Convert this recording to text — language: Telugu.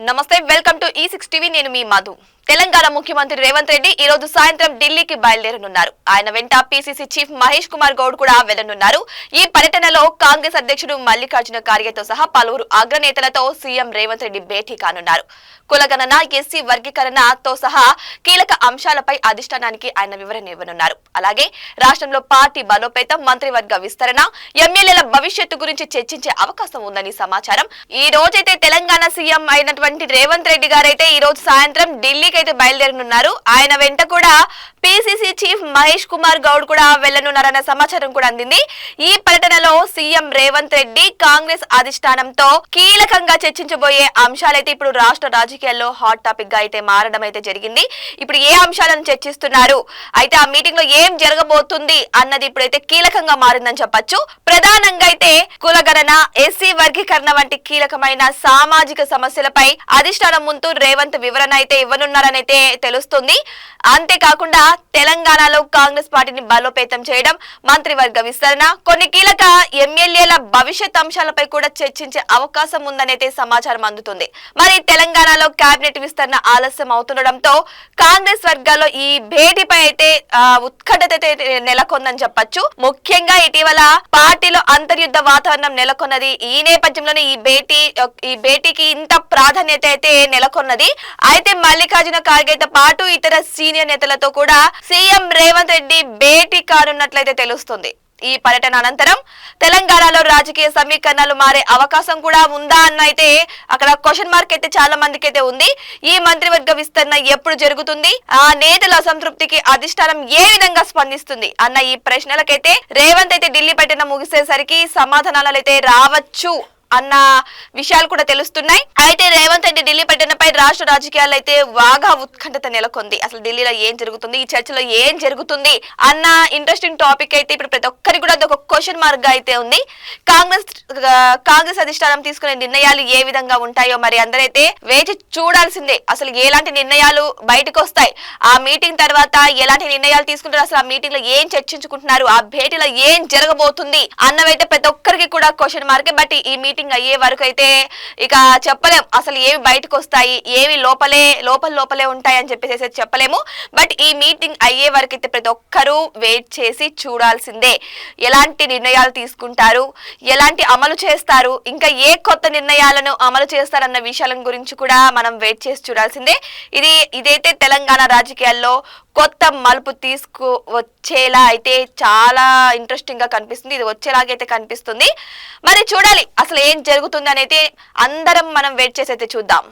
నమస్తే వెల్కమ్ టు E6 టీవీ నేను మీ మధు। తెలంగాణ ముఖ్యమంత్రి రేవంత్ రెడ్డి ఈ రోజు సాయంత్రం ఢిల్లీకి బయలుదేరనున్నారు। ఆయన వెంట పిసిసి చీఫ్ మహేష్ కుమార్ గౌడ్ కూడా వెళ్లనున్నారు। ఈ పర్యటనలో కాంగ్రెస్ అధ్యక్షుడు మల్లికార్జున ఖార్గేతో సహా పలువురు అగ్రనేతలతో సీఎం రేవంత్ రెడ్డి భేటీ కానున్నారు। కులగణన, ఎస్సీ వర్గీకరణతో సహా కీలక అంశాలపై అధిష్టానానికి ఆయన వివరణ ఇవ్వనున్నారు। అలాగే రాష్ట్రంలో పార్టీ బలోపేతం, మంత్రివర్గ విస్తరణ, ఎమ్మెల్యేల భవిష్యత్తు గురించి చర్చించే అవకాశం ఉందని సమాచారం। ఈ రోజైతే తెలంగాణ సీఎం అయినటువంటి రేవంత్ రెడ్డి గారైతే ఈ రోజు సాయంత్రం ఢిల్లీకి అయితే బయలుదేరనున్నారు। ఆయన వెంట కూడా పిసిసి చీఫ్ మహేష్ కుమార్ గౌడ్ కూడా వెళ్లనున్నారన్న సమాచారం కూడా అందింది। ఈ పర్యటనలో సీఎం రేవంత్ రెడ్డి కాంగ్రెస్ అధిష్టానంతో కీలకంగా చర్చించబోయే అంశాలైతే ఇప్పుడు రాష్ట్ర రాజకీయాల్లో హాట్ టాపిక్ గా అయితే మారడం అయితే జరిగింది। ఇప్పుడు ఏ అంశాలను చర్చిస్తున్నారు, అయితే ఆ మీటింగ్ లో ఏం జరగబోతుంది అన్నది ఇప్పుడైతే కీలకంగా మారిందని చెప్పొచ్చు। ప్రధానంగా అయితే కులగణన, ఎస్సీ వర్గీకరణ వంటి కీలకమైన సామాజిక సమస్యలపై అధిష్టానం ముందు రేవంత్ వివరణ అయితే ఇవ్వనున్నారని అయితే తెలుస్తుంది। అంతేకాకుండా తెలంగాణలో కాంగ్రెస్ పార్టీని బలోపేతం చేయడం, మంత్రివర్గ విస్తరణ, కొన్ని కీలక ఎమ్మెల్యేల భవిష్యత్ అంశాలపై కూడా చర్చించే అవకాశం ఉందనైతే సమాచారం అందుతుంది। మరి తెలంగాణలో కేబినెట్ విస్తరణ ఆలస్యం అవుతుండడంతో కాంగ్రెస్ వర్గాల్లో ఈ భేటీపై అయితే ఉత్కంఠత నెలకొందని చెప్పొచ్చు। ముఖ్యంగా ఇటీవల పార్టీలో అంతర్యుద్ధ వాతావరణం నెలకొన్నది। ఈ నేపథ్యంలోనే ఈ భేటీకి ఇంత ప్రాధాన్యత అయితే నెలకొన్నది। అయితే మల్లికార్జున ఖార్గేతో పాటు ఇతర సీనియర్ నేతలతో కూడా సీఎం రేవంత్ రెడ్డి భేటీ కానున్నట్లయితే తెలుస్తుంది। ఈ పర్యటన అనంతరం తెలంగాణలో రాజకీయ సమీకరణలు మారే అవకాశం కూడా ఉందా అన్న అయితే అక్కడ క్వశ్చన్ మార్క్ అయితే చాలా మందికి అయితే ఉంది। ఈ మంత్రివర్గ విస్తరణ ఎప్పుడు జరుగుతుంది, ఆ నేతల అసంతృప్తికి అధిష్టానం ఏ విధంగా స్పందిస్తుంది అన్న ఈ ప్రశ్నలకైతే రేవంత్ అయితే ఢిల్లీ పర్యటన ముగిసేసరికి సమాధానాలు అయితే రావచ్చు అన్న విషయాలు కూడా తెలుస్తున్నాయి। అయితే రేవంత్ రెడ్డి ఢిల్లీ పర్యటనపై రాష్ట్ర రాజకీయాల్లో అయితే బాగా ఉత్కంఠత నెలకొంది। అసలు ఢిల్లీలో ఏం జరుగుతుంది, ఈ చర్చలో ఏం జరుగుతుంది అన్న ఇంట్రెస్టింగ్ టాపిక్ అయితే ఇప్పుడు ప్రతి ఒక్కరికి కూడా ఒక క్వశ్చన్ మార్క్ గా అయితే ఉంది। కాంగ్రెస్ అధిష్టానం తీసుకునే నిర్ణయాలు ఏ విధంగా ఉంటాయో మరి అందరైతే వేచి చూడాల్సిందే। అసలు ఎలాంటి నిర్ణయాలు బయటకు వస్తాయి, ఆ మీటింగ్ తర్వాత ఎలాంటి నిర్ణయాలు తీసుకుంటారు, అసలు ఆ మీటింగ్ లో ఏం చర్చించుకుంటున్నారు, ఆ భేటీలో ఏం జరగబోతుంది అన్నవైతే ప్రతి ఒక్కరికి కూడా క్వశ్చన్ మార్కే। బట్ ఈ మీటింగ్ అయ్యే వరకు అయితే ఇక చెప్పలేం అసలు ఏవి బయటకు వస్తాయి, ఏవి లోపలే ఉంటాయి అని చెప్పేసి చెప్పలేము। బట్ ఈ మీటింగ్ అయ్యే వరకు అయితే ప్రతి ఒక్కరూ వెయిట్ చేసి చూడాల్సిందే। ఎలాంటి నిర్ణయాలు తీసుకుంటారు, ఎలాంటి అమలు చేస్తారు, ఇంకా ఏ కొత్త నిర్ణయాలను అమలు చేస్తారన్న విషయాల గురించి కూడా మనం వెయిట్ చేసి చూడాల్సిందే। ఇదైతే తెలంగాణ రాజకీయాల్లో కొత్త మలుపు తీసుకువచ్చేలా అయితే చాలా ఇంట్రెస్టింగ్ గా కనిపిస్తుంది। ఇది వచ్చేలాగైతే కనిపిస్తుంది। మరి చూడాలి అసలు ఏం జరుగుతుంది అనేది అందరం మనం వెయిట్ చేసి అయితే చూద్దాం।